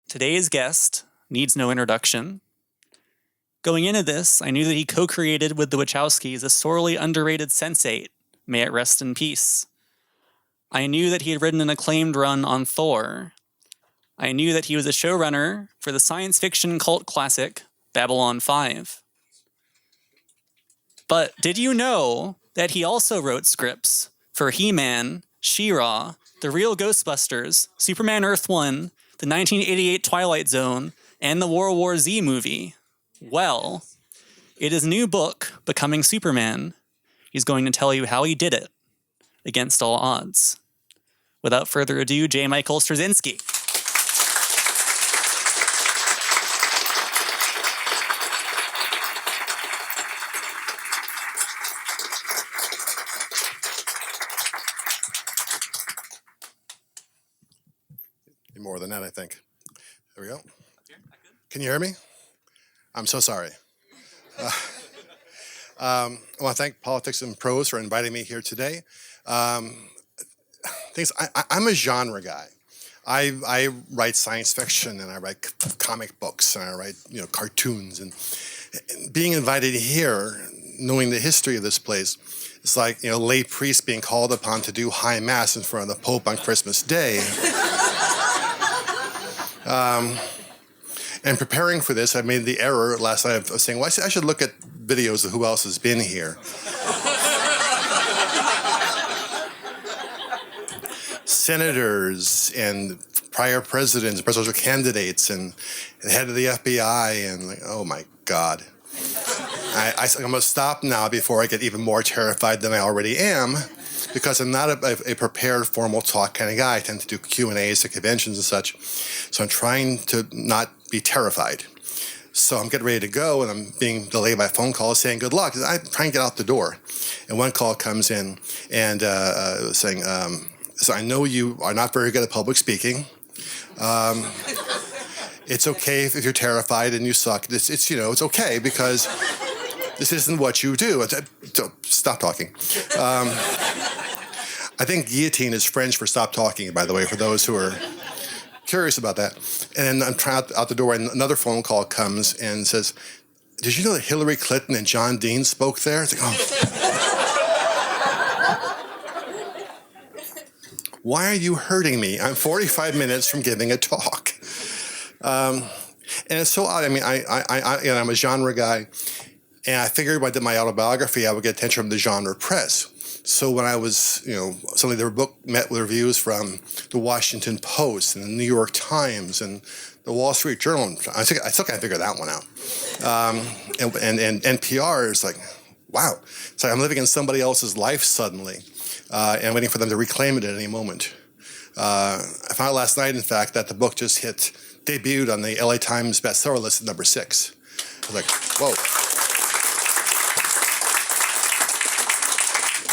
Today's guest needs no introduction. Going into this, I knew that he co-created with the Wachowskis a sorely underrated Sense8, may it rest in peace. I knew that he had written an acclaimed run on Thor. I knew that he was a showrunner for the science fiction cult classic Babylon 5. But did you know that he also wrote scripts for He-Man, She-Ra, The Real Ghostbusters, Superman Earth 1, the 1988 Twilight Zone, and the World War Z movie? Well, in his new book, Becoming Superman, he's going to tell you how he did it against all odds. Without further ado, J. Michael Straczynski. More than that, I think. There we go. Can you hear me? I'm so sorry. I want to thank Politics and Prose for inviting me here today. I'm a genre guy. I write science fiction and I write comic books and I write cartoons, and being invited here, knowing the history of this place, it's like lay priests being called upon to do high mass in front of the Pope on Christmas Day. And preparing for this, I made the error last night of saying, well, I should look at videos of who else has been here. Senators and prior presidents, presidential candidates, and the head of the FBI, and like, oh my God. I'm going to stop now before I get even more terrified than I already am, because I'm not a prepared formal talk kind of guy. I tend to do Q&As at conventions and such. So I'm trying to not be terrified. So I'm getting ready to go, and I'm being delayed by a phone call saying good luck. I'm trying to get out the door. And one call comes in and saying, so I know you are not very good at public speaking. It's okay if you're terrified and you suck. It's okay because this isn't what you do. Stop talking. I think guillotine is French for stop talking, by the way, for those who are curious about that. And then I'm trying out the door, and another phone call comes and says, did you know that Hillary Clinton and John Dean spoke there? It's like, oh. Why are you hurting me? I'm 45 minutes from giving a talk. And it's so odd. I mean, I'm a genre guy, and I figured when I did my autobiography, I would get attention from the genre press. So when I was, suddenly the book met with reviews from the Washington Post and the New York Times and the Wall Street Journal. I still can't figure that one out. And NPR is like, wow. It's like I'm living in somebody else's life suddenly, and waiting for them to reclaim it at any moment. I found out last night, in fact, that the book just debuted on the LA Times bestseller list at number 6. I was like, whoa.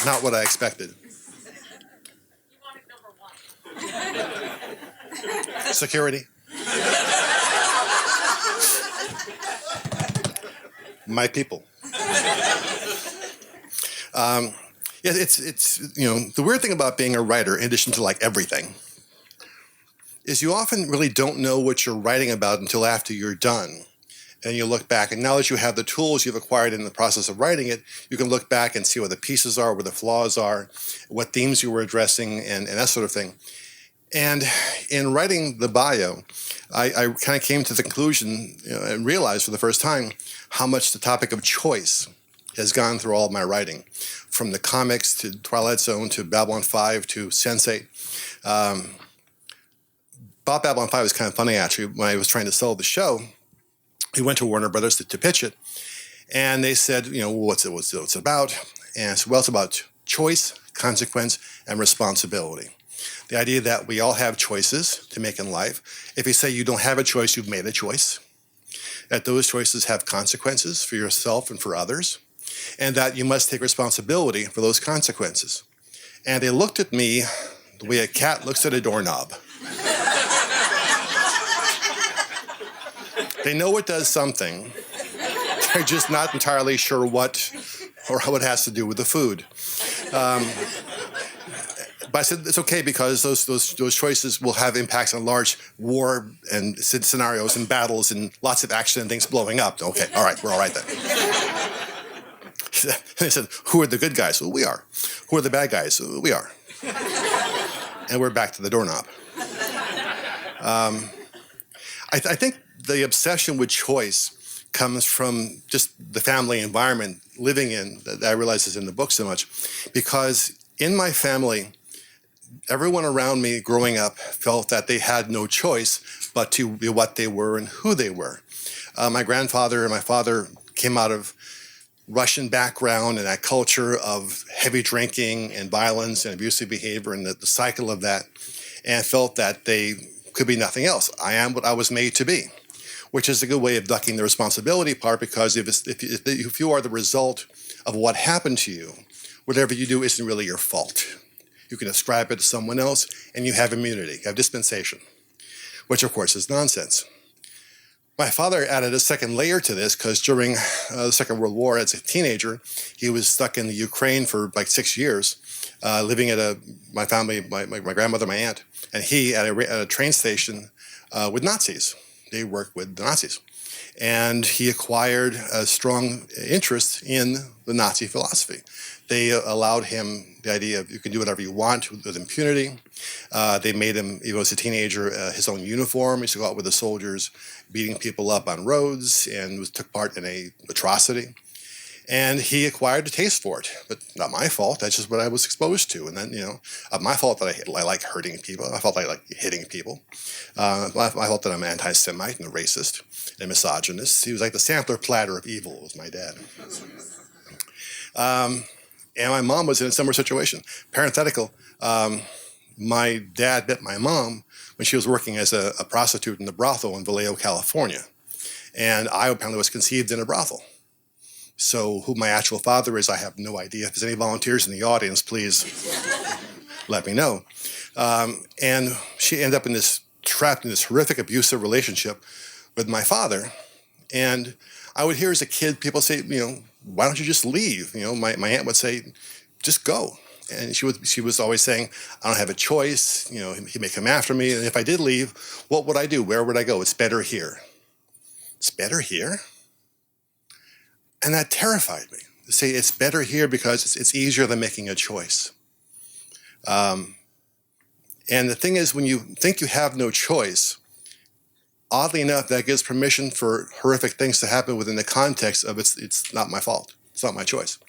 Not what I expected. You wanted number 1. Security. My people. It's the weird thing about being a writer, in addition to like everything, is you often really don't know what you're writing about until after you're done. And you look back, and now that you have the tools you've acquired in the process of writing it, you can look back and see where the pieces are, where the flaws are, what themes you were addressing, and that sort of thing. And in writing the bio, I kind of came to the conclusion and realized for the first time how much the topic of choice has gone through all of my writing, from the comics to Twilight Zone to Babylon 5 to Sense8. About Babylon 5 was kind of funny, actually. When I was trying to sell the show, we went to Warner Brothers to pitch it, and they said, what's it about? And I said, well, it's about choice, consequence, and responsibility. The idea that we all have choices to make in life. If you say you don't have a choice, you've made a choice. That those choices have consequences for yourself and for others, and that you must take responsibility for those consequences. And they looked at me the way a cat looks at a doorknob. They know it does something. They're just not entirely sure what or how it has to do with the food. But I said it's okay because those choices will have impacts on large war and scenarios and battles and lots of action and things blowing up. Okay, all right, we're all right then. And he said, who are the good guys? Well, we are. Who are the bad guys? We are. And we're back to the doorknob. I think the obsession with choice comes from just the family environment living in that I realize is in the book so much. Because in my family, everyone around me growing up felt that they had no choice but to be what they were and who they were. My grandfather and my father came out of Russian background and that culture of heavy drinking and violence and abusive behavior and the cycle of that, and felt that they could be nothing else. I am what I was made to be, which is a good way of ducking the responsibility part, because if you are the result of what happened to you, whatever you do isn't really your fault. You can ascribe it to someone else, and you have immunity, you have dispensation, which of course is nonsense. My father added a second layer to this because during the Second World War, as a teenager, he was stuck in the Ukraine for like 6 years, living at my family, my grandmother, my aunt, and he at a train station with Nazis. They worked with the Nazis. And he acquired a strong interest in the Nazi philosophy. They allowed him the idea of you can do whatever you want with impunity. They made him, he was a teenager, his own uniform. He used to go out with the soldiers, beating people up on roads, and took part in an atrocity. And he acquired a taste for it, but not my fault. That's just what I was exposed to. And then, my fault that I like hurting people. My fault that I like hitting people. My fault that I'm an anti-Semite and a racist and a misogynist. He was like the sampler platter of evil, was my dad. And my mom was in a similar situation. Parenthetical, my dad met my mom when she was working as a prostitute in a brothel in Vallejo, California. And I apparently was conceived in a brothel. So who my actual father is, I have no idea. If there's any volunteers in the audience, please let me know. And she ended up trapped in this horrific abusive relationship with my father. And I would hear as a kid people say, why don't you just leave? My aunt would say, just go. And she was always saying, I don't have a choice. He may come after me. And if I did leave, what would I do? Where would I go? It's better here. It's better here? And that terrified me. To say it's better here because it's easier than making a choice. And the thing is, when you think you have no choice, oddly enough, that gives permission for horrific things to happen within the context of it's not my fault. It's not my choice.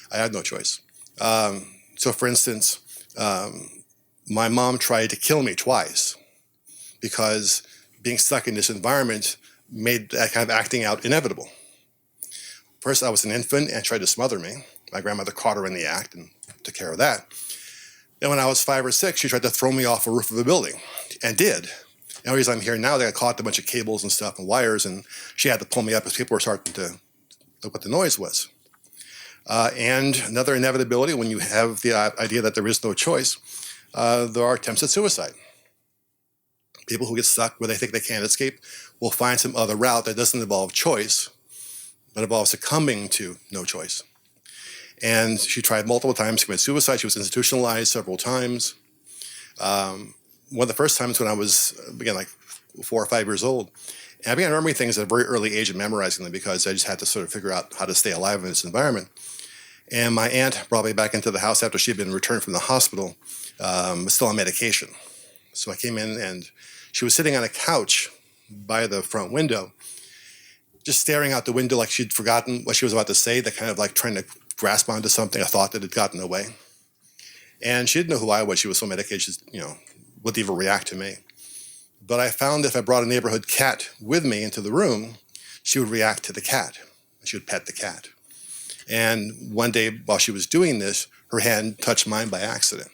I had no choice. So for instance, my mom tried to kill me twice because being stuck in this environment made that kind of acting out inevitable. First, I was an infant and tried to smother me. My grandmother caught her in the act and took care of that. Then when I was 5 or 6, she tried to throw me off a roof of a building, and did. The only reason I'm here now, they got caught a bunch of cables and stuff and wires, and she had to pull me up as people were starting to look what the noise was. And another inevitability, when you have the idea that there is no choice, there are attempts at suicide. People who get stuck where they think they can't escape will find some other route that doesn't involve choice, but involves succumbing to no choice. And she tried multiple times to commit suicide. She was institutionalized several times. One of the first times when I was, again, like 4 or 5 years old, and I began remembering things at a very early age and memorizing them because I just had to sort of figure out how to stay alive in this environment. And my aunt brought me back into the house after she had been returned from the hospital, still on medication. So I came in and she was sitting on a couch by the front window, just staring out the window like she'd forgotten what she was about to say, that kind of like trying to grasp onto something, a thought that had gotten away. And she didn't know who I was. She was so medicated, she wouldn't even react to me. But I found if I brought a neighborhood cat with me into the room, she would react to the cat. She would pet the cat. And one day while she was doing this, her hand touched mine by accident.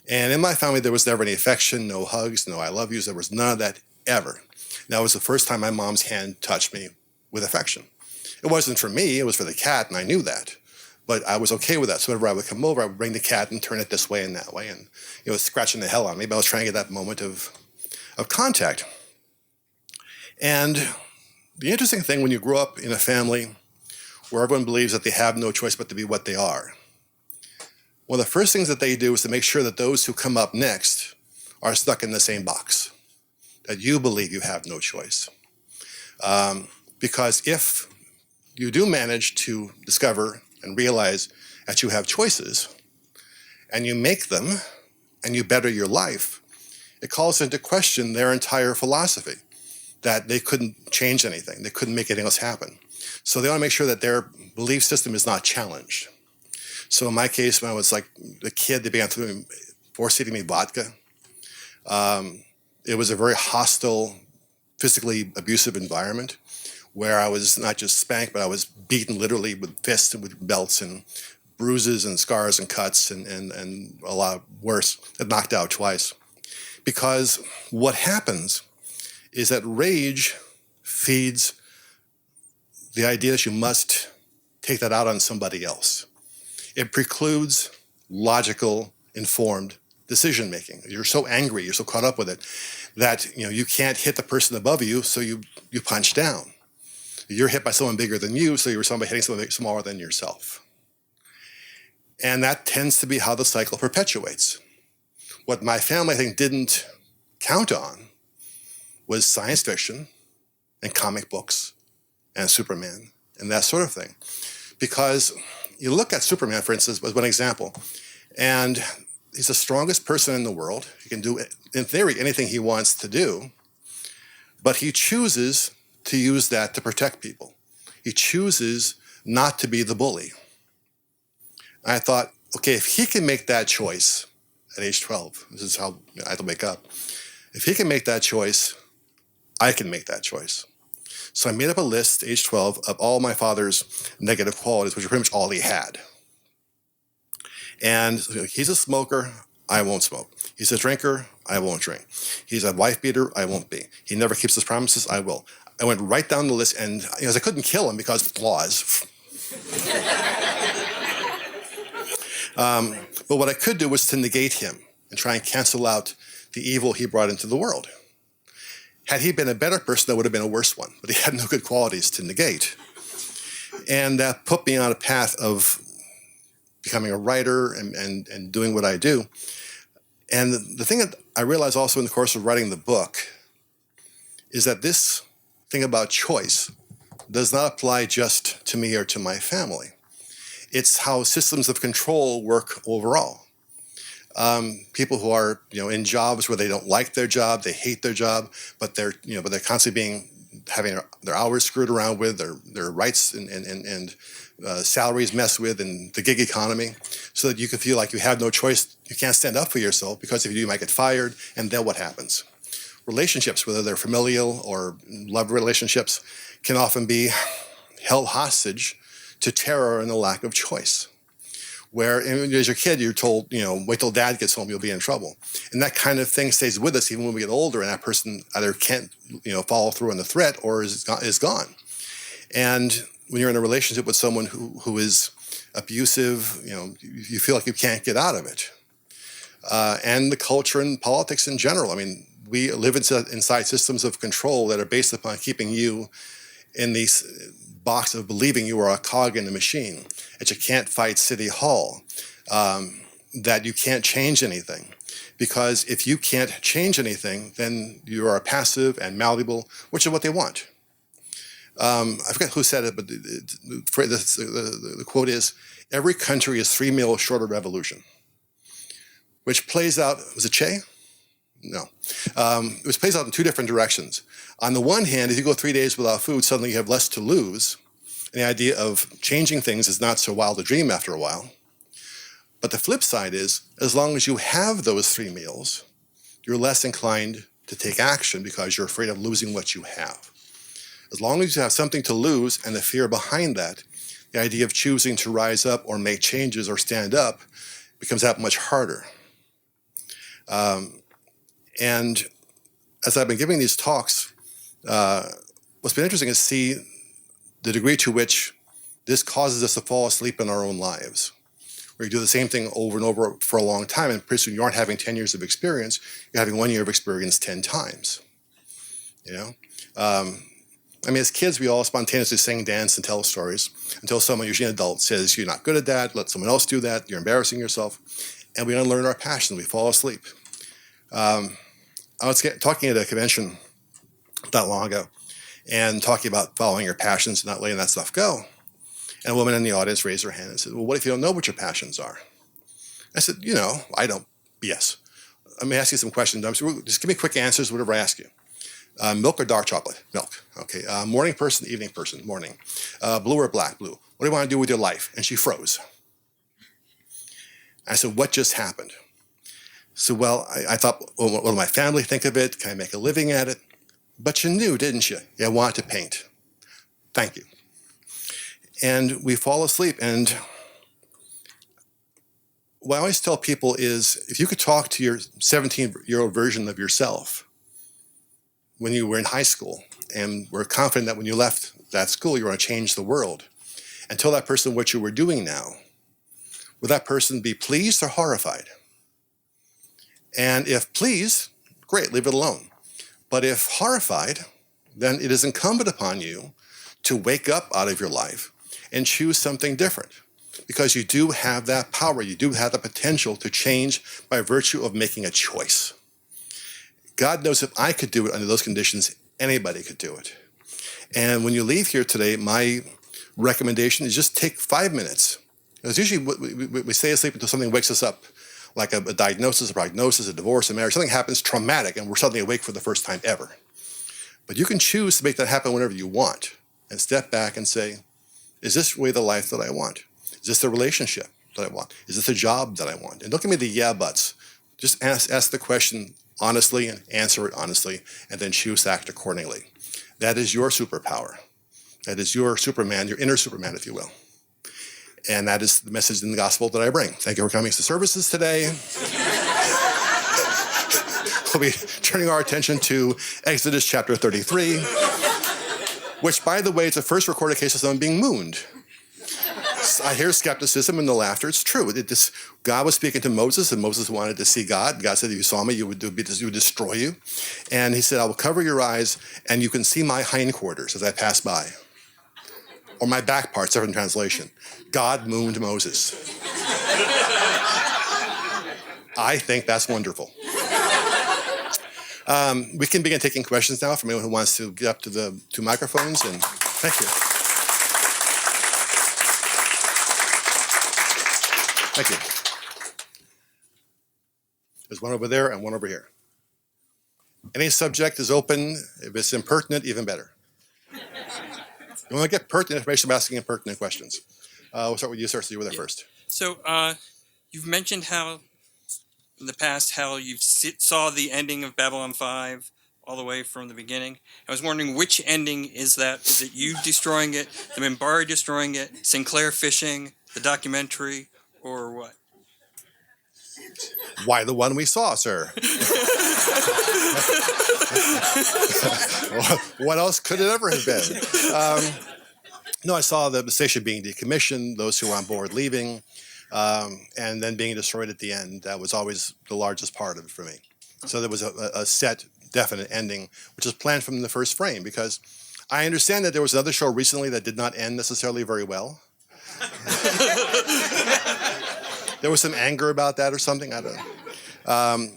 And in my family, there was never any affection, no hugs, no I love yous. There was none of that ever. That was the first time my mom's hand touched me with affection. It wasn't for me, it was for the cat, and I knew that. But I was okay with that. So whenever I would come over, I would bring the cat and turn it this way and that way. And it was scratching the hell out of me, but I was trying to get that moment of contact. And the interesting thing when you grow up in a family where everyone believes that they have no choice but to be what they are, one of the first things that they do is to make sure that those who come up next are stuck in the same box, that you believe you have no choice. Because if you do manage to discover and realize that you have choices, and you make them, and you better your life, it calls into question their entire philosophy, that they couldn't change anything, they couldn't make anything else happen. So they want to make sure that their belief system is not challenged. So in my case, when I was like a kid, they began force-feeding me vodka. It was a very hostile, physically abusive environment where I was not just spanked, but I was beaten literally with fists and with belts and bruises and scars and cuts and a lot worse, knocked out twice. Because what happens is that rage feeds the idea that you must take that out on somebody else. It precludes logical, informed decision-making. You're so angry, you're so caught up with it, that you can't hit the person above you, so you punch down. You're hit by someone bigger than you, so you're somebody hitting someone smaller than yourself. And that tends to be how the cycle perpetuates. What my family, I think, didn't count on was science fiction and comic books and Superman and that sort of thing. Because you look at Superman, for instance, as one example, and he's the strongest person in the world. He can do, in theory, anything he wants to do, but he chooses to use that to protect people. He chooses not to be the bully. I thought, okay, if he can make that choice at age 12, this is how I had to wake up. If he can make that choice, I can make that choice. So I made up a list, age 12, of all my father's negative qualities, which are pretty much all he had. And he's a smoker, I won't smoke. He's a drinker, I won't drink. He's a wife beater, I won't be. He never keeps his promises, I will. I went right down the list, and I couldn't kill him because flaws. But what I could do was to negate him and try and cancel out the evil he brought into the world. Had he been a better person, that would have been a worse one, but he had no good qualities to negate. And that put me on a path of becoming a writer and doing what I do. And the thing that I realized also in the course of writing the book is that this thing about choice does not apply just to me or to my family. It's how systems of control work overall. People who are, in jobs where they don't like their job, they hate their job, but they're constantly having their hours screwed around with, their rights and salaries messed with, and the gig economy, so that you can feel like you have no choice. You can't stand up for yourself because if you do, you might get fired, and then what happens? Relationships, whether they're familial or love relationships, can often be held hostage to terror and a lack of choice. Where as a kid, you're told, wait till dad gets home, you'll be in trouble. And that kind of thing stays with us even when we get older, and that person either can't, follow through on the threat or is gone. And when you're in a relationship with someone who is abusive, you feel like you can't get out of it. And the culture and politics in general. We live inside systems of control that are based upon keeping you in these box of believing you are a cog in the machine, that you can't fight City Hall, that you can't change anything. Because if you can't change anything, then you are passive and malleable, which is what they want. I forget who said it, but the quote is, every country is 3 meals short of revolution. Which plays out, was it Che? No. It plays out in two different directions. On the one hand, if you go 3 days without food, suddenly you have less to lose. And the idea of changing things is not so wild a dream after a while. But the flip side is, as long as you have those 3 meals, you're less inclined to take action because you're afraid of losing what you have. As long as you have something to lose and the fear behind that, the idea of choosing to rise up or make changes or stand up becomes that much harder. And as I've been giving these talks, what's been interesting is to see the degree to which this causes us to fall asleep in our own lives. Where you do the same thing over and over for a long time, and pretty soon you aren't having 10 years of experience, you're having 1 year of experience 10 times. I mean, as kids, we all spontaneously sing, dance, and tell stories until someone, usually an adult, says, you're not good at that, let someone else do that, you're embarrassing yourself. And we unlearn our passions, we fall asleep. I was talking at a convention not long ago and talking about following your passions and not letting that stuff go. And a woman in the audience raised her hand and said, well, what if you don't know what your passions are? I said, I don't. Yes. Let me ask you some questions. Just give me quick answers, whatever I ask you. Milk or dark chocolate? Milk. Okay. Morning person, evening person? Morning. Blue or black? Blue. What do you want to do with your life? And she froze. I said, what just happened? So, well, I thought, well, what will my family think of it? Can I make a living at it? But you knew, didn't you? You wanted to paint. Thank you. And we fall asleep. And what I always tell people is, if you could talk to your 17-year-old version of yourself when you were in high school and were confident that when you left that school, you were going to change the world, and tell that person what you were doing now, would that person be pleased or horrified? And if pleased, great, leave it alone. But if horrified, then it is incumbent upon you to wake up out of your life and choose something different. Because you do have that power, you do have the potential to change by virtue of making a choice. God knows if I could do it under those conditions, anybody could do it. And when you leave here today, my recommendation is just take 5 minutes. It's usually we stay asleep until something wakes us up, like a diagnosis, a prognosis, a divorce, a marriage. Something happens traumatic and we're suddenly awake for the first time ever. But you can choose to make that happen whenever you want and step back and say, is this really the life that I want? Is this the relationship that I want? Is this the job that I want? And don't give me the yeah buts. Just ask the question honestly and answer it honestly, and then choose to act accordingly. That is your superpower. That is your Superman, your inner Superman, if you will. And that is the message in the gospel that I bring. Thank you for coming to services today. We'll be turning our attention to Exodus chapter 33, which, by the way, is the first recorded case of someone being mooned. I hear skepticism and the laughter. It's true. God was speaking to Moses, and Moses wanted to see God. God said, if you saw me, you would destroy you. And he said, I will cover your eyes, and you can see my hindquarters as I pass by. Or my back parts, different translation. God mooned Moses. I think that's wonderful. We can begin taking questions now from anyone who wants to get up to the two microphones. And thank you. Thank you. There's one over there and one over here. Any subject is open. If it's impertinent, even better. You want to get pertinent information by asking impertinent questions. We'll start with you, sir, so you were there first. So you've mentioned how, in the past, how you saw the ending of Babylon 5 all the way from the beginning. I was wondering, which ending is that? Is it you destroying it, the Minbari destroying it, Sinclair fishing, the documentary, or what? Why the one we saw, sir? What else could it ever have been? No, I saw the station being decommissioned, those who were on board leaving, and then being destroyed at the end. That was always the largest part of it for me. So there was a set, definite ending, which was planned from the first frame, because I understand that there was another show recently that did not end necessarily very well. There was some anger about that or something. I don't know.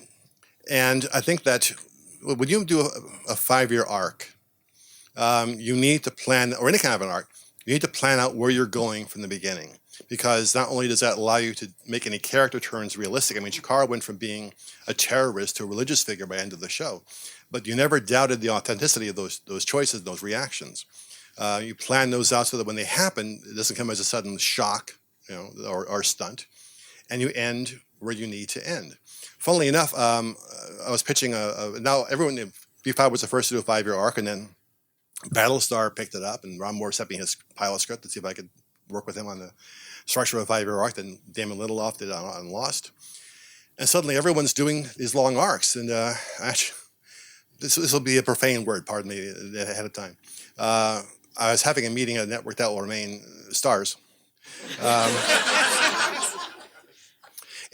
And I think that when you do a 5-year arc, you need to plan, or any kind of an arc, you need to plan out where you're going from the beginning. Because not only does that allow you to make any character turns realistic. I mean, Chikara went from being a terrorist to a religious figure by the end of the show. But you never doubted the authenticity of those choices, those reactions. You plan those out so that when they happen, it doesn't come as a sudden shock, or stunt. And you end where you need to end. Funnily enough, I was pitching now everyone, B5 was the first to do a 5-year arc, and then Battlestar picked it up, and Ron Moore sent me his pilot script to see if I could work with him on the structure of a 5-year arc. Then Damon Lindelof did it on Lost. And suddenly everyone's doing these long arcs, and actually, this will be a profane word, pardon me, ahead of time. I was having a meeting at a network that will remain, Stars.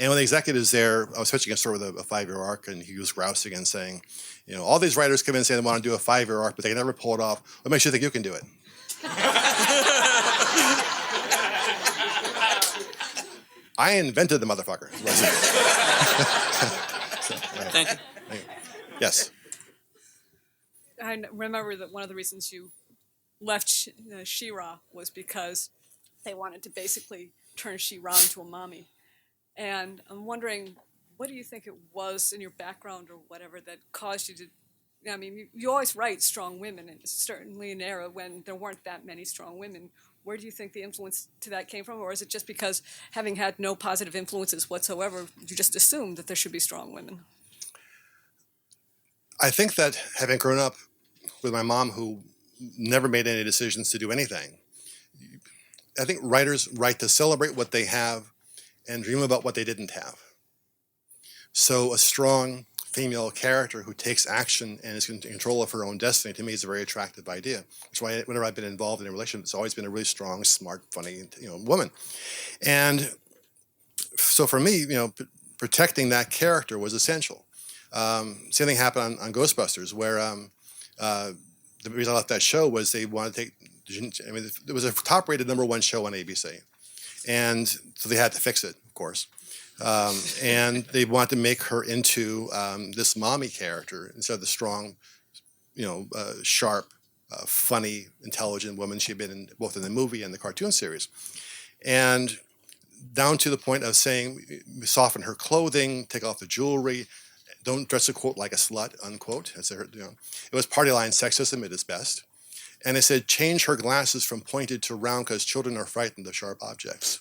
And when the executive's there, I was pitching a story with a 5-year arc, and he was grousing and saying, all these writers come in and say they want to do a 5-year arc, but they can never pull it off. What makes you think you can do it? I invented the motherfucker. So, Thank you. yes. I remember that one of the reasons you left She-Ra was because they wanted to basically turn She-Ra into a mommy. And I'm wondering, what do you think it was in your background or whatever that caused you to... I mean, you always write strong women, and certainly in an era when there weren't that many strong women. Where do you think the influence to that came from? Or is it just because, having had no positive influences whatsoever, you just assumed that there should be strong women? I think that having grown up with my mom, who never made any decisions to do anything, I think writers write to celebrate what they have and dream about what they didn't have. So a strong female character who takes action and is in control of her own destiny, to me, is a very attractive idea. That's why whenever I've been involved in a relationship, it's always been a really strong, smart, funny, woman. And so for me, protecting that character was essential. Same thing happened on Ghostbusters, where the reason I left that show was they wanted to take, it was a top-rated #1 show on ABC. And so they had to fix it, of course. And they wanted to make her into this mommy character instead of the strong, sharp, funny, intelligent woman she'd been in both in the movie and the cartoon series. And down to the point of saying, soften her clothing, take off the jewelry, don't dress a quote like a slut, unquote. It was party line sexism at its best. And they said, change her glasses from pointed to round because children are frightened of sharp objects.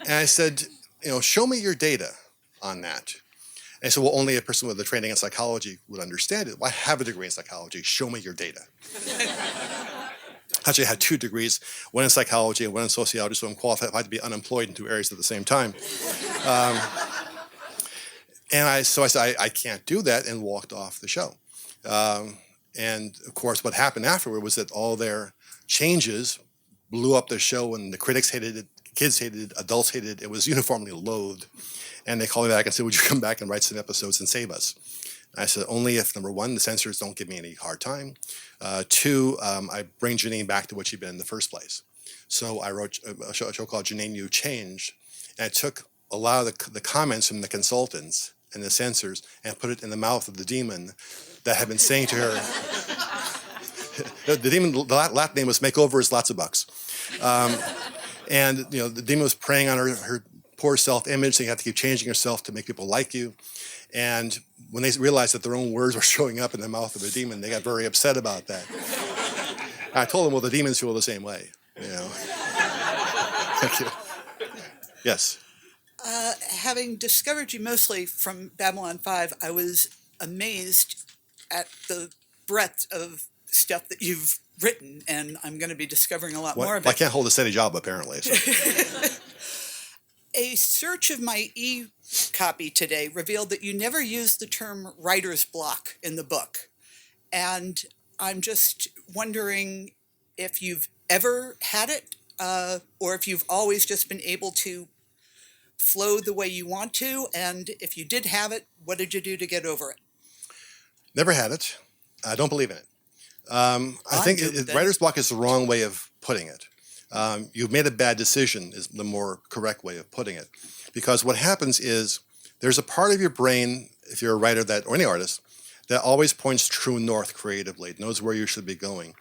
And I said, show me your data on that. And I said, well, only a person with a training in psychology would understand it. Well, I have a degree in psychology. Show me your data. Actually, I had 2 degrees, one in psychology and one in sociology, so I'm qualified to be unemployed in 2 areas at the same time. So I said, I can't do that, and walked off the show. And of course, what happened afterward was that all their changes blew up the show, and the critics hated it, kids hated it, adults hated it. It was uniformly loathed. And they called me back and said, would you come back and write some episodes and save us? And I said, only if, #1, the censors don't give me any hard time. 2, I bring Janine back to what she'd been in the first place. So I wrote a show called Janine, You Changed. And I took a lot of the comments from the consultants and the censors and put it in the mouth of the demon that had been saying to her, the demon, the Latin name was make over his lots of bucks. And the demon was preying on her poor self-image, so you have to keep changing yourself to make people like you. And when they realized that their own words were showing up in the mouth of a demon, they got very upset about that. And I told them, well, the demons feel the same way. Thank you. Yes. Having discovered you mostly from Babylon 5, I was amazed at the breadth of stuff that you've written, and I'm going to be discovering a lot more of it. I can't hold a steady job, apparently. So. A search of my e-copy today revealed that you never used the term writer's block in the book. And I'm just wondering if you've ever had it, or if you've always just been able to flow the way you want to, and if you did have it, what did you do to get over it? Never had it. I don't believe in it. I think writer's block is the wrong way of putting it. You've made a bad decision is the more correct way of putting it. Because what happens is there's a part of your brain, if you're a writer or any artist, that always points true north creatively. It knows where you should be going.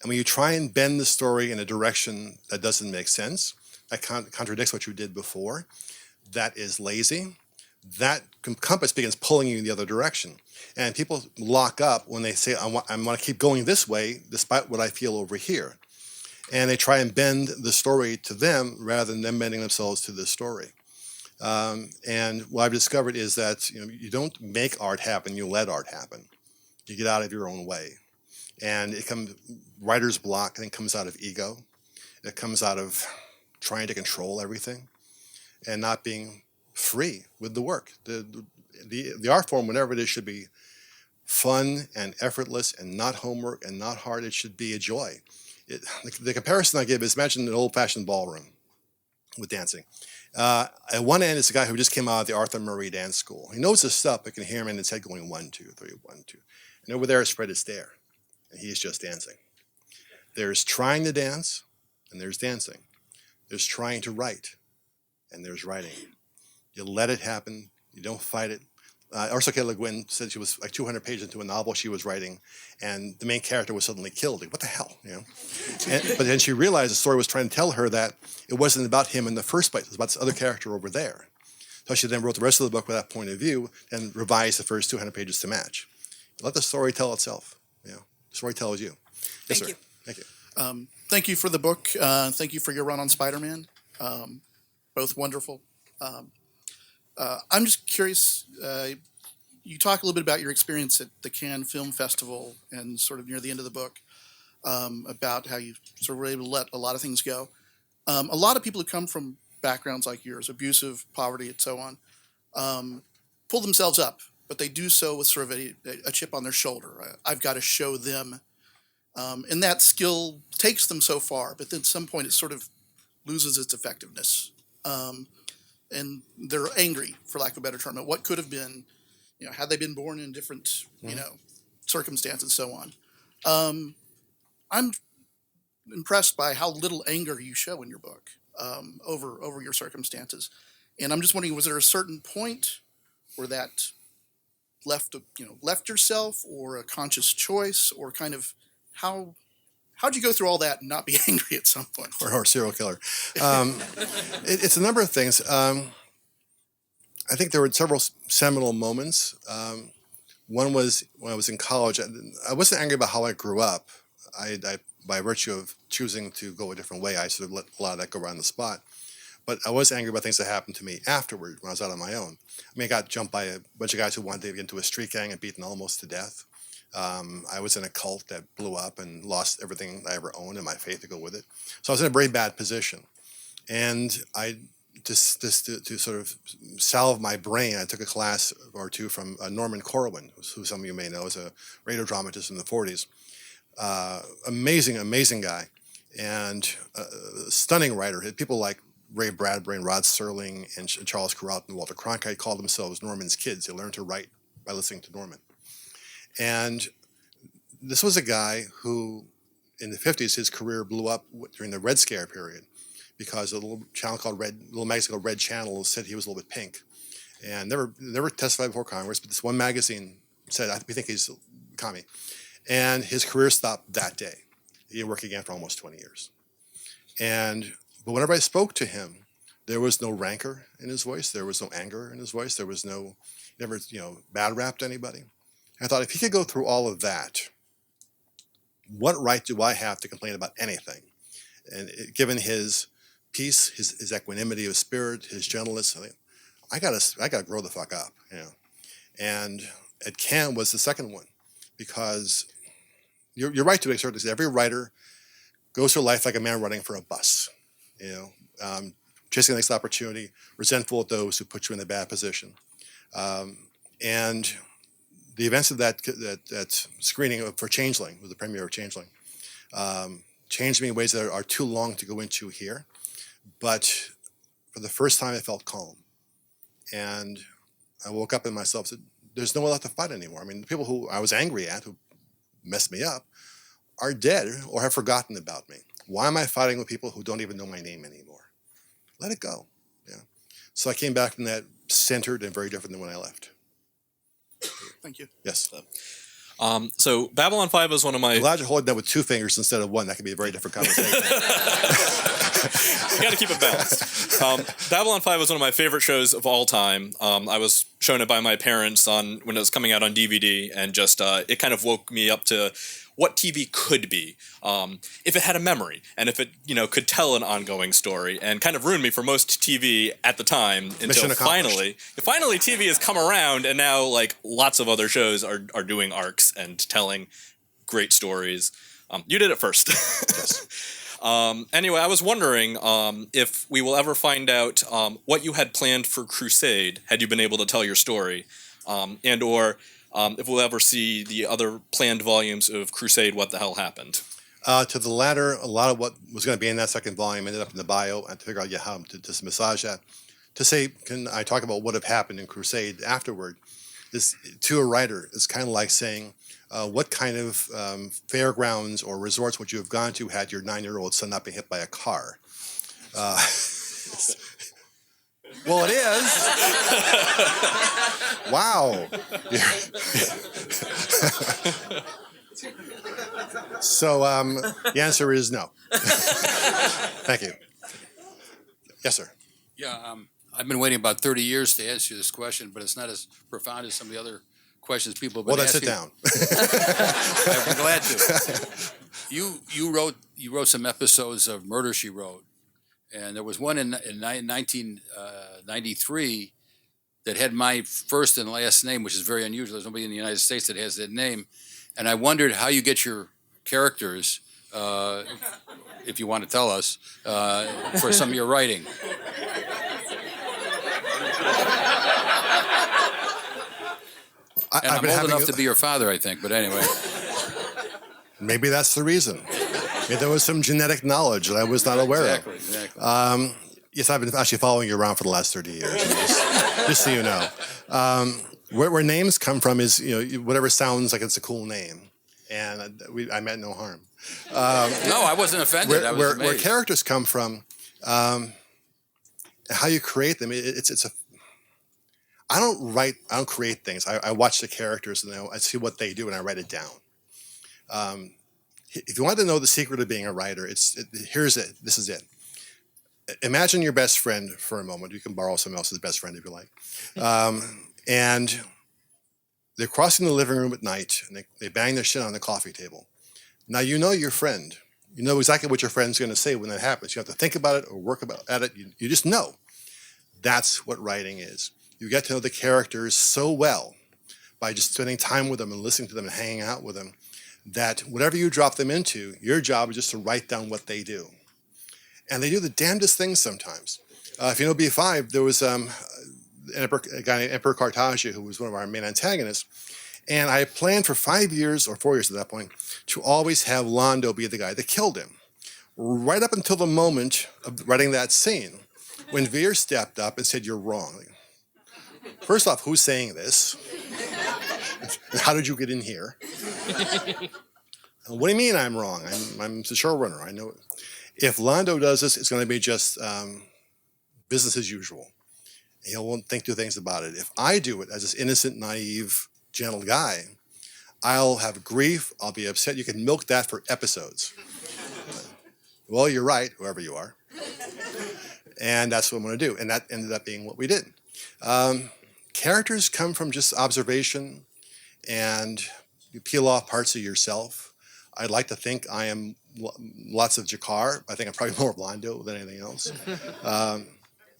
And when you try and bend the story in a direction that doesn't make sense, that contradicts what you did before, that is lazy. That compass begins pulling you in the other direction. And people lock up when they say, I want to keep going this way despite what I feel over here. And they try and bend the story to them rather than them bending themselves to the story. And what I've discovered is that you don't make art happen, you let art happen. You get out of your own way. And writer's block, I think, comes out of ego. It comes out of trying to control everything and not being free with the work. The art form, whenever it is, should be fun and effortless and not homework and not hard. It should be a joy. The comparison I give is, imagine an old-fashioned ballroom with dancing. At one end is a guy who just came out of the Arthur Murray dance school. He knows his stuff, but can hear him in his head going 1, 2, 3, 1, 2. And over there is Fred Astaire, and he is just dancing. There's trying to dance, and there's dancing. There's trying to write, and there's writing. You let it happen. You don't fight it. Ursula K. Le Guin said she was like 200 pages into a novel she was writing, and the main character was suddenly killed. Like, what the hell, you know? But then she realized the story was trying to tell her that it wasn't about him in the first place. It was about this other character over there. So she then wrote the rest of the book with that point of view and revised the first 200 pages to match. Let the story tell itself. You know, the story tells you. Yes, Thank you. Thank you. Thank you for the book. Thank you for your run on Spider-Man. Both wonderful. I'm just curious. You talk a little bit about your experience at the Cannes Film Festival and sort of near the end of the book about how you sort of were able to let a lot of things go. A lot of people who come from backgrounds like yours, abusive, poverty, and so on, pull themselves up, but they do so with sort of a chip on their shoulder. I've got to show them. And that skill takes them so far, but then at some point it sort of loses its effectiveness. And they're angry, for lack of a better term, at what could have been, you know, had they been born in different, you know, circumstances and so on. I'm impressed by how little anger you show in your book over your circumstances. And I'm just wondering, was there a certain point where that left yourself, or a conscious choice, or kind of how'd you go through all that and not be angry at some point? Or a serial killer. It's a number of things. I think there were several seminal moments. One was when I was in college. I wasn't angry about how I grew up. I by virtue of choosing to go a different way, I sort of let a lot of that go around the spot. But I was angry about things that happened to me afterward when I was out on my own. I mean, I got jumped by a bunch of guys who wanted to get into a street gang and beaten almost to death. I was in a cult that blew up and lost everything I ever owned and my faith to go with it. So I was in a very bad position. And I just to sort of salve my brain, I took a class or two from Norman Corwin, who some of you may know is a radio dramatist in the 40s. Amazing guy, and stunning writer. People like Ray Bradbury and Rod Serling and Charles Kuralt and Walter Cronkite called themselves Norman's kids. They learned to write by listening to Norman. And this was a guy who, in the 50s, his career blew up during the Red Scare period, because a little magazine called Red Channel said he was a little bit pink, and never testified before Congress. But this one magazine said, "We think he's a commie," and his career stopped that day. He didn't work again for almost 20 years. But whenever I spoke to him, there was no rancor in his voice. There was no anger in his voice. There was never bad rapped anybody. I thought, if he could go through all of that, what right do I have to complain about anything? And given his peace, his equanimity of spirit, his gentleness, I gotta grow the fuck up, you know. And at Cannes was the second one, because you're right to make certain. Every writer goes through life like a man running for a bus, you know, chasing the next opportunity, resentful at those who put you in a bad position, and the events of that screening for Changeling, was the premiere of Changeling, changed me in ways that are too long to go into here. But for the first time, I felt calm. And I woke up in myself and said, there's no one left to fight anymore. I mean, the people who I was angry at, who messed me up, are dead or have forgotten about me. Why am I fighting with people who don't even know my name anymore? Let it go. Yeah. So I came back from that centered and very different than when I left. Thank you. Yes. So Babylon 5 is one of my... I'm glad you're holding that with two fingers instead of one. That could be a very different conversation. You got to keep it balanced. Babylon 5 was one of my favorite shows of all time. I was shown it by my parents when it was coming out on DVD, and just it kind of woke me up to what TV could be if it had a memory, and if it could tell an ongoing story, and kind of ruined me for most TV at the time until finally TV has come around, and now like lots of other shows are doing arcs and telling great stories. You did it first. Yes. Anyway, I was wondering if we will ever find out what you had planned for Crusade had you been able to tell your story, and or if we'll ever see the other planned volumes of Crusade, What the Hell Happened? To the latter, a lot of what was going to be in that second volume ended up in the bio. I had to figure out how to just massage that. to say, can I talk about what have happened in Crusade afterward? This, to a writer, it's kind of like saying, what kind of fairgrounds or resorts would you have gone to had your 9-year-old son not been hit by a car? Well, it is. Wow. So the answer is no. Thank you. Yes, sir. Yeah, I've been waiting about 30 years to answer this question, but it's not as profound as some of the other questions people have been Well, then asking. sit down. I'd be glad to. You wrote some episodes of Murder, She Wrote, and there was one in 1993 that had my first and last name, which is very unusual. There's nobody in the United States that has that name, and I wondered how you get your characters, if you want to tell us, for some of your writing. And I'm old enough to be your father, I think, but anyway. Maybe that's the reason. Maybe there was some genetic knowledge that I was not aware of. Exactly. Yes, I've been actually following you around for the last 30 years, just so you know. Where names come from is, whatever sounds like it's a cool name. And I meant no harm. No, I wasn't offended. I was where amazed. characters come from, how you create them, I don't create things. I watch the characters and I see what they do and I write it down. If you want to know the secret of being a writer, here's it. This is it. Imagine your best friend for a moment. You can borrow someone else's best friend if you like. And they're crossing the living room at night and they bang their shit on the coffee table. Now you know your friend. You know exactly what your friend's going to say when that happens. You have to think about it or work at it. You just know. That's what writing is. You get to know the characters so well by just spending time with them and listening to them and hanging out with them that whatever you drop them into, your job is just to write down what they do. And they do the damnedest things sometimes. If you know B5, there was a guy named Emperor Cartagia who was one of our main antagonists. And I planned for 5 years, or 4 years at that point, to always have Londo be the guy that killed him. Right up until the moment of writing that scene, when Veer stepped up and said, "You're wrong." First off, who's saying this? How did you get in here? What do you mean I'm wrong? I'm the showrunner. I know it. If Londo does this, it's going to be just business as usual. He won't think two things about it. If I do it as this innocent, naive, gentle guy, I'll have grief. I'll be upset. You can milk that for episodes. Well, you're right, whoever you are. And that's what I'm going to do. And that ended up being what we did. Characters come from just observation, and you peel off parts of yourself. I'd like to think I am lots of Jakar. I think I'm probably more of Londo than anything else.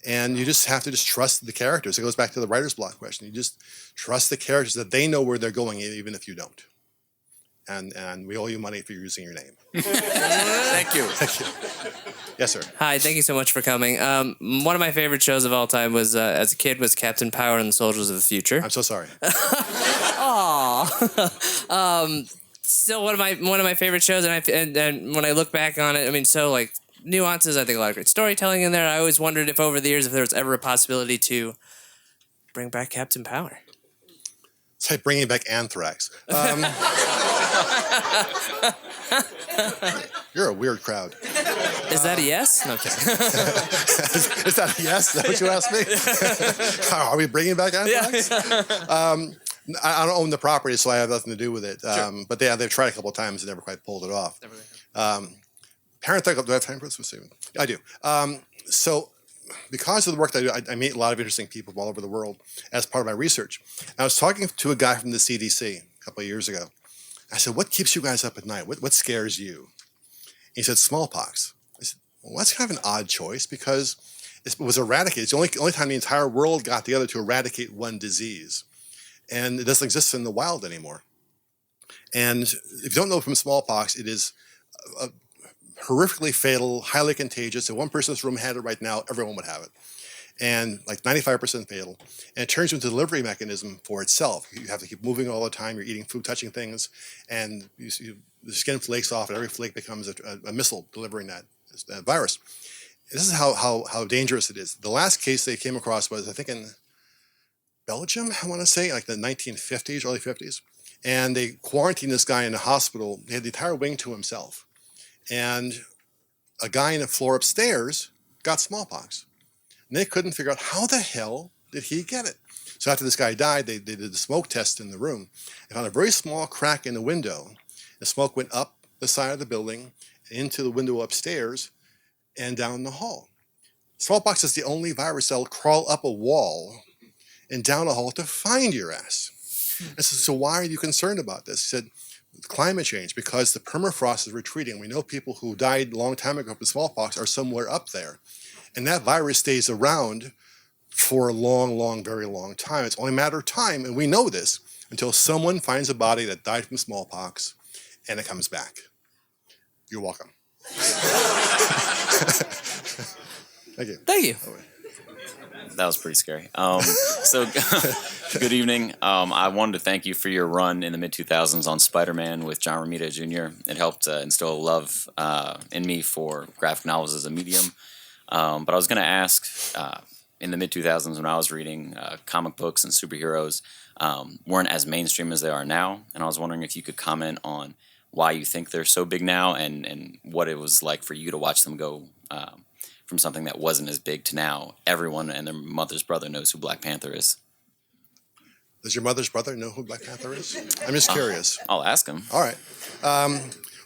And you just have to trust the characters. It goes back to the writer's block question. You just trust the characters that they know where they're going, even if you don't. And we owe you money for using your name. Thank you. Thank you. Yes, sir. Hi, thank you so much for coming. One of my favorite shows of all time was, as a kid, was Captain Power and the Soldiers of the Future. I'm so sorry. Aww. Still one of my favorite shows, and when I look back on it, I mean, so like nuances. I think a lot of great storytelling in there. I always wondered if over the years if there was ever a possibility to bring back Captain Power. It's like bringing back Anthrax. You're a weird crowd. Is that a yes? No, I'm kidding. Is that a yes? Is that what you asked me? Are we bringing back Anthrax? Yeah. I don't own the property, so I have nothing to do with it. Sure. But they've tried a couple of times and never quite pulled it off. Parenthetical, do I have time for this? I do. So because of the work that I do, I meet a lot of interesting people from all over the world as part of my research. And I was talking to a guy from the CDC a couple of years ago. I said, "What keeps you guys up at night? What scares you?" He said, "Smallpox." I said, "Well, that's kind of an odd choice because it was eradicated. It's the only time the entire world got together to eradicate one disease. And it doesn't exist in the wild anymore. And if you don't know from smallpox, it is horrifically fatal, highly contagious. If one person in this room had it right now, everyone would have it. And like 95% fatal. And it turns into a delivery mechanism for itself. You have to keep moving all the time. You're eating food, touching things, and the skin flakes off, and every flake becomes a missile delivering that virus. This is how dangerous it is. The last case they came across was, I think, in Belgium, I want to say, like the 1950s, early 50s. And they quarantined this guy in a hospital. He had the entire wing to himself. And a guy in the floor upstairs got smallpox. And they couldn't figure out how the hell did he get it. So after this guy died, they did the smoke test in the room. They found a very small crack in the window. The smoke went up the side of the building, into the window upstairs, and down the hall. Smallpox is the only virus that'll crawl up a wall and down a hall to find your ass. And so why are you concerned about this? He said, climate change, because the permafrost is retreating. We know people who died a long time ago from smallpox are somewhere up there. And that virus stays around for a long, very long time. It's only a matter of time, and we know this, until someone finds a body that died from smallpox and it comes back. You're welcome. Thank you. Thank you. That was pretty scary. So, good evening. I wanted to thank you for your run in the mid-2000s on Spider-Man with John Romita Jr. It helped instill a love in me for graphic novels as a medium. But I was going to ask, in the mid-2000s when I was reading, comic books and superheroes weren't as mainstream as they are now. And I was wondering if you could comment on why you think they're so big now and what it was like for you to watch them go from something that wasn't as big to now everyone and their mother's brother knows who Black Panther is. Does your mother's brother know who Black Panther is? I'm just curious. I'll ask him. All right.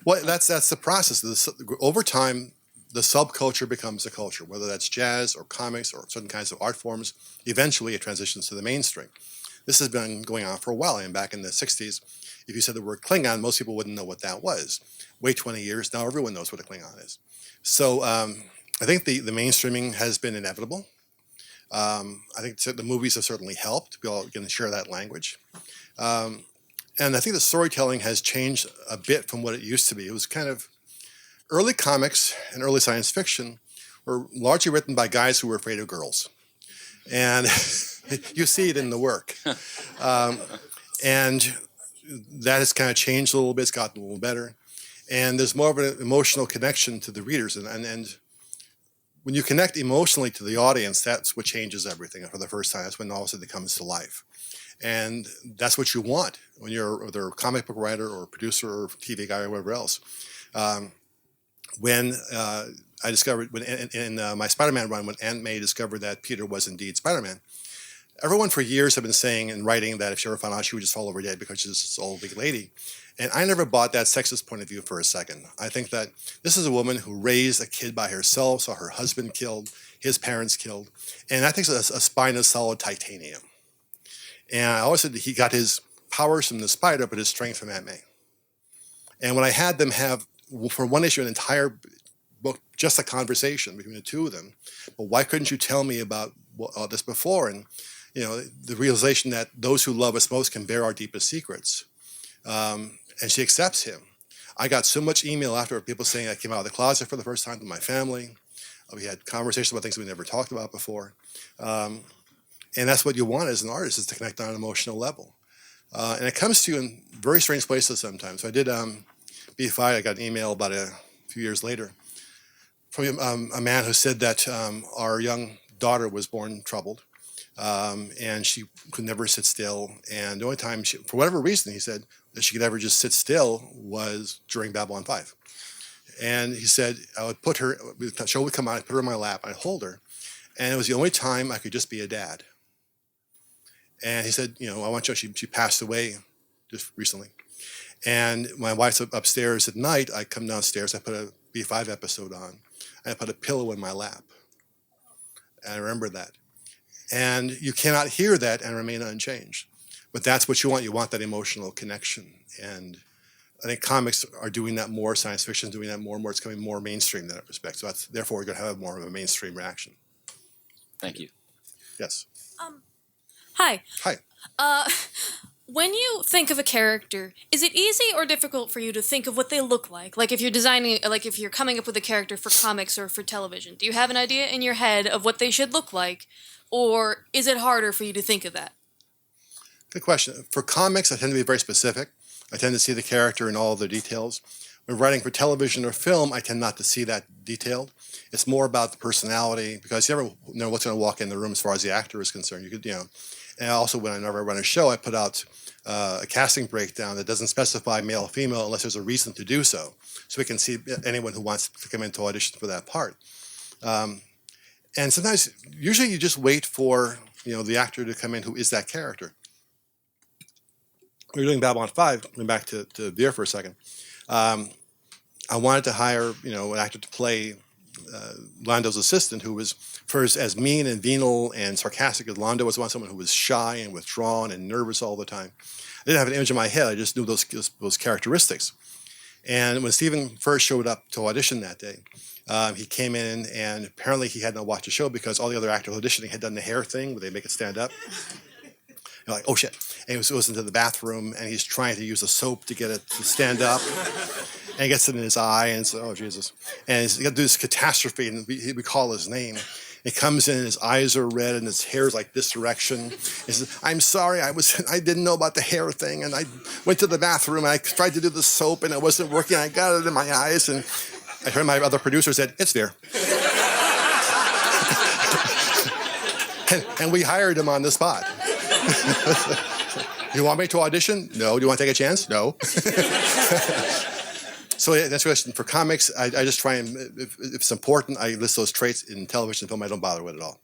Well, that's the process. Over time, the subculture becomes a culture, whether that's jazz or comics or certain kinds of art forms. Eventually, it transitions to the mainstream. This has been going on for a while. And back in the 60s, if you said the word Klingon, most people wouldn't know what that was. Wait 20 years, now everyone knows what a Klingon is. So I think the mainstreaming has been inevitable. I think the movies have certainly helped. We all can share that language. And I think the storytelling has changed a bit from what it used to be. It was kind of early comics and early science fiction were largely written by guys who were afraid of girls. And you see it in the work. And that has kind of changed a little bit. It's gotten a little better. And there's more of an emotional connection to the readers. And when you connect emotionally to the audience, that's what changes everything for the first time. That's when all of a sudden it comes to life. And that's what you want when you're either a comic book writer or a producer or TV guy or whatever else. When I discovered, in my Spider-Man run, when Aunt May discovered that Peter was indeed Spider-Man, everyone for years have been saying and writing that if she ever found out, she would just fall over dead because she's this old big lady. And I never bought that sexist point of view for a second. I think that this is a woman who raised a kid by herself, saw her husband killed, his parents killed, and I think it's a spine of solid titanium. And I always said that he got his powers from the spider, but his strength from Aunt May. And when I had them have, for one issue, an entire book, just a conversation between the two of them, but why couldn't you tell me about all this before? And you know, the realization that those who love us most can bear our deepest secrets. And she accepts him. I got so much email after people saying I came out of the closet for the first time to my family. We had conversations about things we never talked about before. And that's what you want as an artist, is to connect on an emotional level. And it comes to you in very strange places sometimes. So I did B5, I got an email about a few years later from a man who said that our young daughter was born troubled. And she could never sit still. And the only time, for whatever reason, he said that she could ever just sit still was during Babylon 5. And he said, I would put her, the show would come on, I'd put her in my lap, I'd hold her. And it was the only time I could just be a dad. And he said, you know, I want you, she passed away just recently. And my wife's upstairs at night, I come downstairs, I put a B5 episode on, and I put a pillow in my lap. And I remember that. And you cannot hear that and remain unchanged. But that's what you want. You want that emotional connection. And I think comics are doing that more. Science fiction is doing that more and more. It's becoming more mainstream in that respect. So therefore, we're going to have more of a mainstream reaction. Thank you. Yes. Hi. Hi. When you think of a character, is it easy or difficult for you to think of what they look like? Like if you're designing, like if you're coming up with a character for comics or for television, do you have an idea in your head of what they should look like? Or is it harder for you to think of that? Good question. For comics, I tend to be very specific. I tend to see the character in all of the details. when writing for television or film, I tend not to see that detailed. It's more about the personality, because you never know what's going to walk in the room as far as the actor is concerned. You could, and also whenever I run a show, I put out a casting breakdown that doesn't specify male or female unless there's a reason to do so we can see anyone who wants to come in to audition for that part. And sometimes, usually you just wait for the actor to come in who is that character. We were doing Babylon 5, going back to Veer for a second. I wanted to hire an actor to play Lando's assistant, who was first as mean and venal and sarcastic as Lando was. I wanted someone who was shy and withdrawn and nervous all the time. I didn't have an image in my head. I just knew those characteristics. And when Stephen first showed up to audition that day, he came in, and apparently he hadn't watched the show because all the other actors auditioning had done the hair thing where they make it stand up. You're like, oh shit. And he goes into the bathroom, and he's trying to use a soap to get it to stand up. And he gets it in his eye, and so, oh, Jesus. And he's got to do this catastrophe, and we call his name. He comes in, and his eyes are red, and his hair's like this direction. He says, I'm sorry, I didn't know about the hair thing, and I went to the bathroom, and I tried to do the soap, and it wasn't working. I got it in my eyes, and I heard my other producer said, it's there. and we hired him on the spot. You want me to audition? No. Do you want to take a chance? No. So that's a question. For comics, I just try and, if it's important, I list those traits. In television and film, I don't bother with it at all.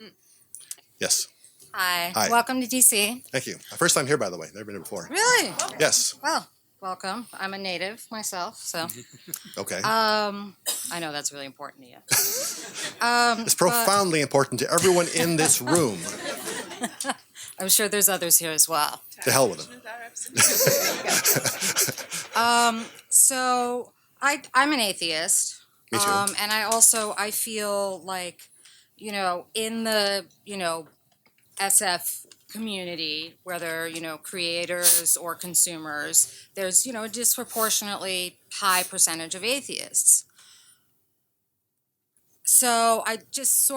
Yes. Hi. Hi. Welcome to DC. Thank you. My first time here, by the way. Never been here before. Really? Yes. Well, welcome. I'm a native myself, so. Okay. I know that's really important to you. It's profoundly important to everyone in this room. I'm sure there's others here as well. To hell with them. So I'm an atheist. Me too. And I feel like, in the, SF community, whether, creators or consumers, there's, a disproportionately high percentage of atheists. So I just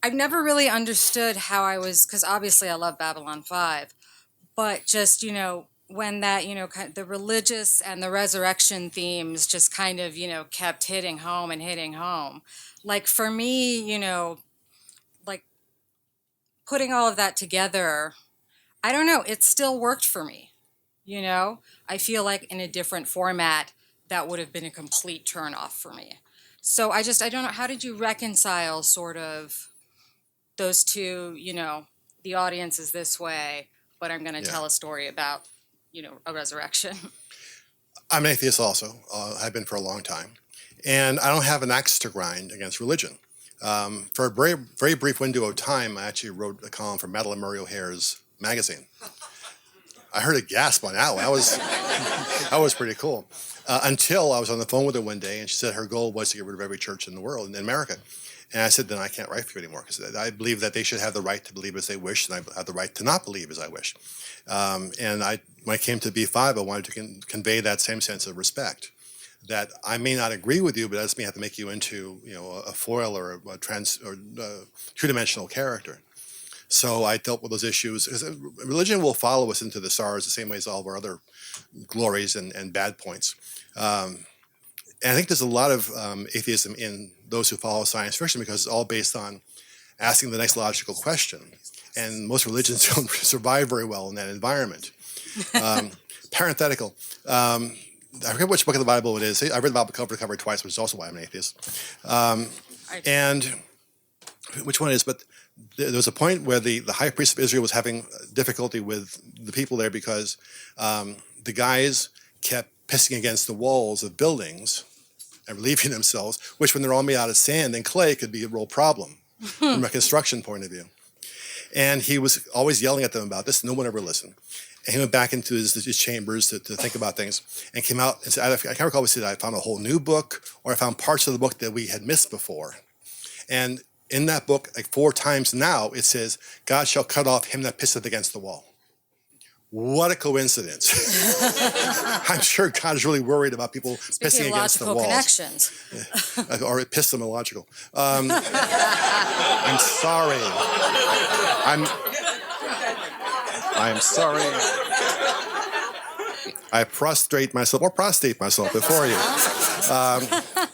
I've never really understood how because obviously I love Babylon 5, but just, when that, the religious and the resurrection themes just kind of, kept hitting home. Like for me, like putting all of that together, I don't know, it still worked for me. I feel like in a different format, that would have been a complete turnoff for me. So I don't know, how did you reconcile sort of those two, the audience is this way, but I'm going to tell a story about, a resurrection? I'm an atheist also. I've been for a long time. And I don't have an axe to grind against religion. For a very, very brief window of time, I actually wrote a column for Madeline Murray O'Hare's magazine. I heard a gasp on that one. That was pretty cool. Until I was on the phone with her one day, and she said her goal was to get rid of every church in the world, in America. And I said, then I can't write for you anymore, because I believe that they should have the right to believe as they wish, and I have the right to not believe as I wish. And when I came to B5, I wanted to convey that same sense of respect, that I may not agree with you, but that doesn't mean I have to make you into a foil or a two-dimensional character. So I dealt with those issues, because religion will follow us into the stars the same way as all of our other glories and bad points. And I think there's a lot of atheism in those who follow science fiction, because it's all based on asking the next logical question. And most religions don't survive very well in that environment. Parenthetical. I forget which book of the Bible it is. I read the Bible cover to cover twice, which is also why I'm an atheist. And which one it is, but there was a point where the high priest of Israel was having difficulty with the people there, because the guys kept pissing against the walls of buildings and relieving themselves, which when they're all made out of sand and clay could be a real problem from a construction point of view. And he was always yelling at them about this. No one ever listened. And he went back into his chambers to think about things, and came out and said, I can't recall if he said, I found a whole new book, or I found parts of the book that we had missed before. And in that book, like 4 times now, it says, God shall cut off him that pisseth against the wall. What a coincidence. I'm sure God is really worried about people pissing against the walls. Connections. Or epistemological. I'm sorry. I'm sorry. I prostrate myself or prostate myself before you.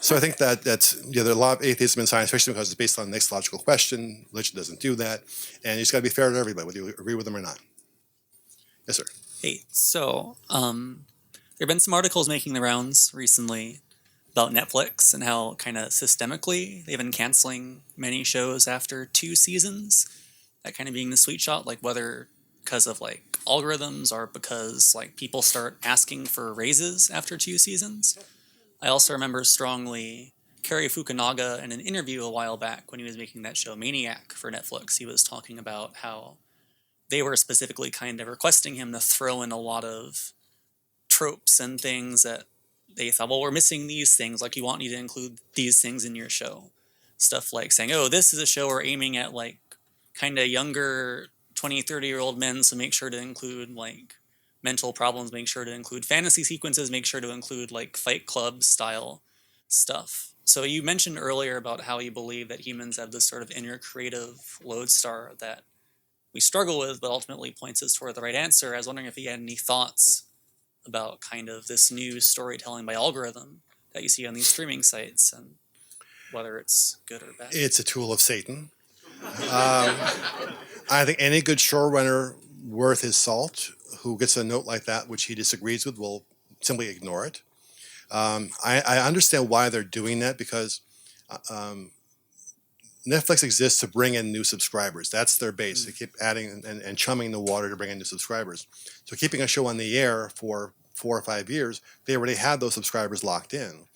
So I think that's, there are a lot of atheism in science, especially because it's based on the next logical question. Religion doesn't do that. And you just got to be fair to everybody, whether you agree with them or not. Yes, sir. Hey, so there have been some articles making the rounds recently about Netflix and how kind of systemically they've been canceling many shows after 2 seasons. That kind of being the sweet shot, like whether because of like algorithms or because like people start asking for raises after 2 seasons. I also remember strongly Cary Fukunaga in an interview a while back when he was making that show Maniac for Netflix. He was talking about how they were specifically kind of requesting him to throw in a lot of tropes and things that they thought, well, we're missing these things. Like, we want you to include these things in your show. Stuff like saying, oh, this is a show we're aiming at, like, kind of younger 20, 30-year-old men, so make sure to include, like, mental problems, make sure to include fantasy sequences, make sure to include, like, Fight Club style stuff. So you mentioned earlier about how you believe that humans have this sort of inner creative lodestar that we struggle with, but ultimately points us toward the right answer. I was wondering if you had any thoughts about kind of this new storytelling by algorithm that you see on these streaming sites and whether it's good or bad. It's a tool of Satan. I think any good showrunner worth his salt who gets a note like that, which he disagrees with, will simply ignore it. I understand why they're doing that, because Netflix exists to bring in new subscribers. That's their base. They keep adding and chumming the water to bring in new subscribers. So keeping a show on the air for 4 or 5 years, they already had those subscribers locked in.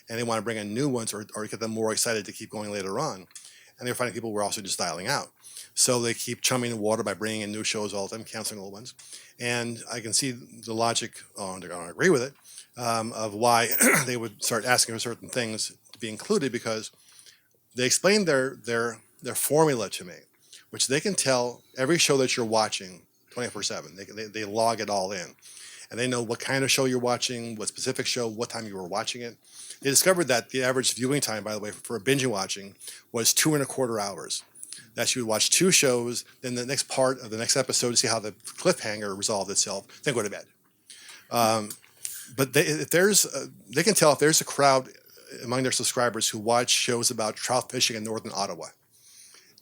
And they want to bring in new ones or get them more excited to keep going later on. And they're finding people were also just dialing out. So they keep chumming the water by bringing in new shows all the time, canceling old ones. And I can see the logic, I don't agree with it, of why they would start asking for certain things to be included, because they explained their formula to me, which they can tell every show that you're watching 24/7. They log it all in. And they know what kind of show you're watching, what specific show, what time you were watching it. They discovered that the average viewing time, by the way, for binge watching was 2.25 hours. That you would watch 2 shows, then the next part of the next episode to see how the cliffhanger resolved itself, then go to bed. But they can tell if there's a crowd among their subscribers who watch shows about trout fishing in northern Ottawa.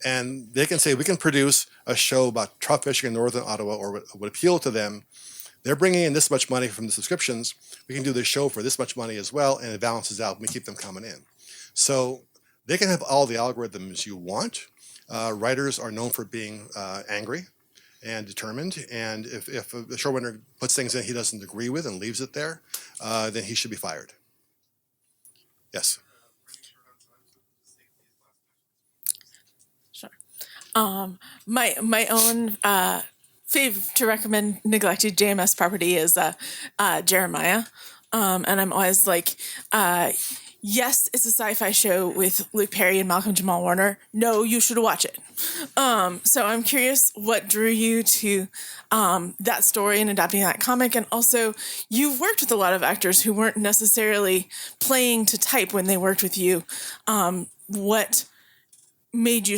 And they can say, we can produce a show about trout fishing in northern Ottawa, or what would appeal to them. They're bringing in this much money from the subscriptions. We can do this show for this much money as well, and it balances out, and we keep them coming in. So they can have all the algorithms you want. Writers are known for being angry and determined, and if the showrunner puts things in he doesn't agree with and leaves it there, then he should be fired. Yes. Sure. My own fave to recommend neglected JMS property is Jeremiah, and I'm always like, yes, it's a sci-fi show with Luke Perry and Malcolm Jamal Warner. No, you should watch it. So I'm curious what drew you to that story and adapting that comic. And also, you've worked with a lot of actors who weren't necessarily playing to type when they worked with you. What made you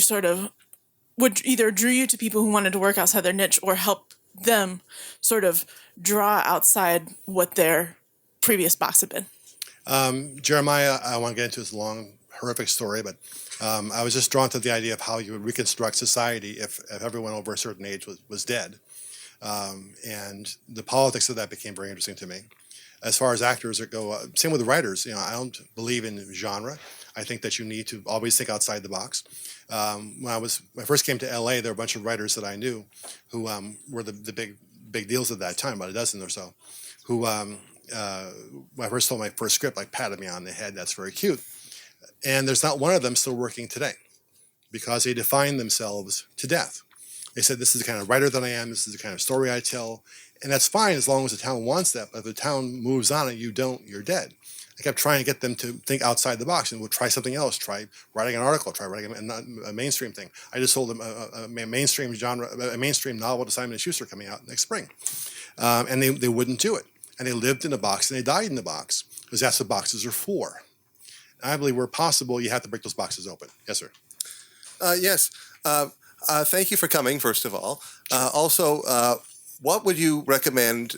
what either drew you to people who wanted to work outside their niche or help them sort of draw outside what their previous box had been? Jeremiah, I want to get into this long, horrific story, but I was just drawn to the idea of how you would reconstruct society if everyone over a certain age was dead. And the politics of that became very interesting to me. As far as actors go, same with the writers. I don't believe in genre. I think that you need to always think outside the box. When I first came to LA, there were a bunch of writers that I knew who were the big deals at that time, about a dozen or so, who when I first told my first script, like patted me on the head. That's very cute. And there's not one of them still working today, because they defined themselves to death. They said, this is the kind of writer that I am, this is the kind of story I tell, and that's fine as long as the town wants that. But if the town moves on and you don't, you're dead. I kept trying to get them to think outside the box and we'll try something else, try writing an article, try writing a mainstream thing. I just told them a mainstream genre, a mainstream novel to Simon & Schuster coming out next spring. And they wouldn't do it. And they lived in a box and they died in the box, because that's what boxes are for. And I believe where possible, you have to break those boxes open. Yes, sir. Yes. Thank you for coming, first of all. Also, what would you recommend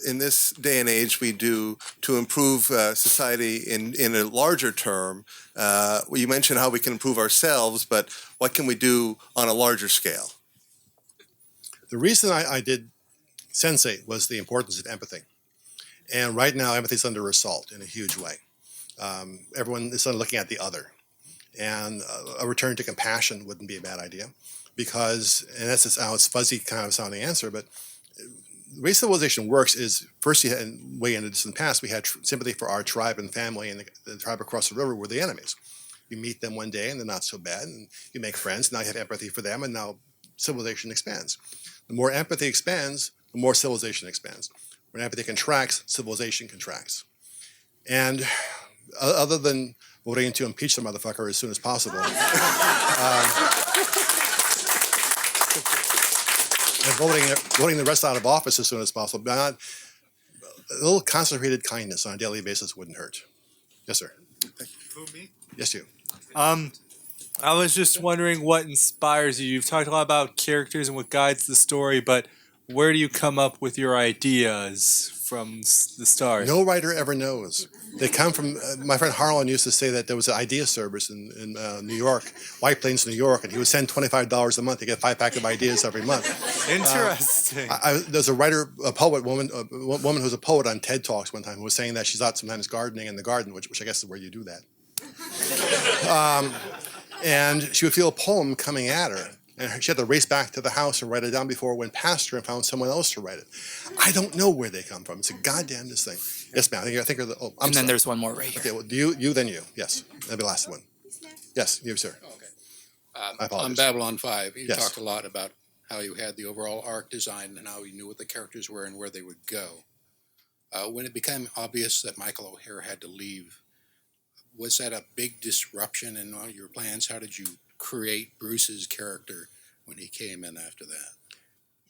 in this day and age we do to improve society in a larger term? You mentioned how we can improve ourselves, but what can we do on a larger scale? The reason I did Sense8 was the importance of empathy. And right now, empathy is under assault in a huge way. Everyone is looking at the other. And a return to compassion wouldn't be a bad idea. Because, and that's just how it's fuzzy kind of sounding answer, but the way civilization works is first you had, way into this in the past, we had sympathy for our tribe and family, and the tribe across the river were the enemies. You meet them one day and they're not so bad, and you make friends, now you have empathy for them, and now civilization expands. The more empathy expands, the more civilization expands. When empathy contracts, civilization contracts. And other than voting to impeach the motherfucker as soon as possible, and voting the rest out of office as soon as possible. But a little concentrated kindness on a daily basis wouldn't hurt. Yes, sir. Who, me? Yes, you. I was just wondering what inspires you. You've talked a lot about characters and what guides the story, but where do you come up with your ideas from the start? No writer ever knows. They come from, my friend Harlan used to say that there was an idea service in New York, White Plains, New York, and he would send $25 a month to get a 5-pack of ideas every month. Interesting. There's a writer, a woman who's a poet on TED Talks one time who was saying that she's out sometimes gardening in the garden, which I guess is where you do that. And she would feel a poem coming at her. And she had to race back to the house and write it down before it went past her and found someone else to write it. I don't know where they come from. It's a goddamned thing. Yes, ma'am. I think you're the. Oh, I'm and then sorry. there's one more right here. Okay, well, you, then you. Yes, that'll be the last one. Yes, you, sir. Okay. I apologize. On Babylon 5, you Yes. talked a lot about how you had the overall arc design and how you knew what the characters were and where they would go. When it became obvious that Michael O'Hare had to leave, was that a big disruption in all your plans? How did you create Bruce's character when he came in after that?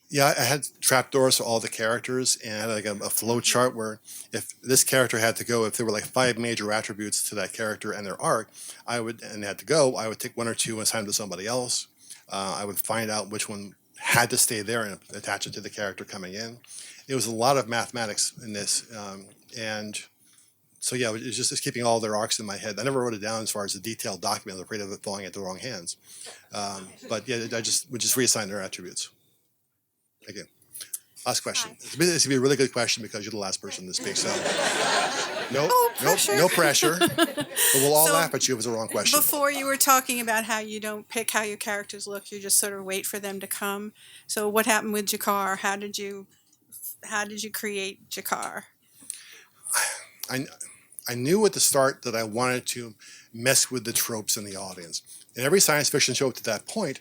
Yeah, I had trapdoors for all the characters, and I had like a flow chart where if this character had to go, if there were like 5 major attributes to that character and their arc, I would take 1 or 2 and assign them to somebody else. I would find out which one had to stay there and attach it to the character coming in. It was a lot of mathematics in this, and so yeah, it was just keeping all their arcs in my head. I never wrote it down as far as a detailed document. I was afraid of it falling into the wrong hands. But yeah, I would just reassign their attributes. Thank you. Last question. It's going to be a really good question because you're the last person to speak. So no pressure. But we'll all laugh at you if it's the wrong question. Before you were talking about how you don't pick how your characters look, you just sort of wait for them to come. So what happened with Jakar? How did you create Jakar? I knew at the start that I wanted to mess with the tropes in the audience. In every science fiction show up to that point,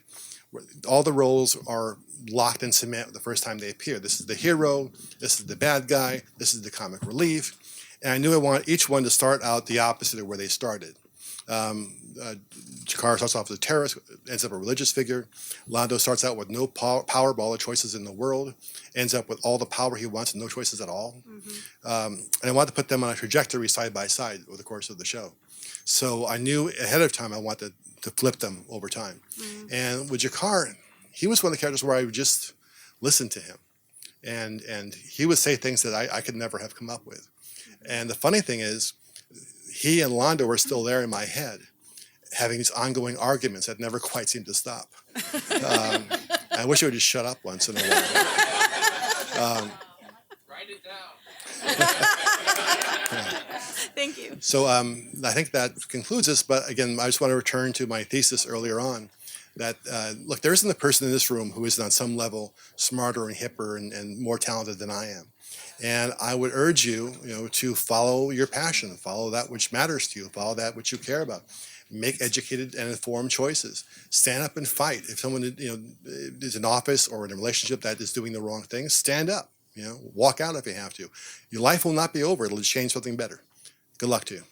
all the roles are locked in cement the first time they appear. This is the hero, this is the bad guy, this is the comic relief. And I knew I wanted each one to start out the opposite of where they started. Jakar starts off as a terrorist, ends up a religious figure. Lando starts out with no power, but all the choices in the world, ends up with all the power he wants and no choices at all. And I wanted to put them on a trajectory side by side over the course of the show. So I knew ahead of time I wanted to flip them over time. And with Jakar, he was one of the characters where I would just listen to him. And he would say things that I could never have come up with. And the funny thing is, he and Londo were still there in my head, having these ongoing arguments that never quite seemed to stop. I wish I would just shut up once in a while. Write it down. Thank you. So I think that concludes this. But again, I just want to return to my thesis earlier on that, look, there isn't a person in this room who isn't on some level smarter and hipper and more talented than I am. And I would urge you, to follow your passion, follow that which matters to you, follow that which you care about. Make educated and informed choices. Stand up and fight. If someone is in office or in a relationship that is doing the wrong thing, stand up. Walk out if you have to. Your life will not be over. It'll change something better. Good luck to you.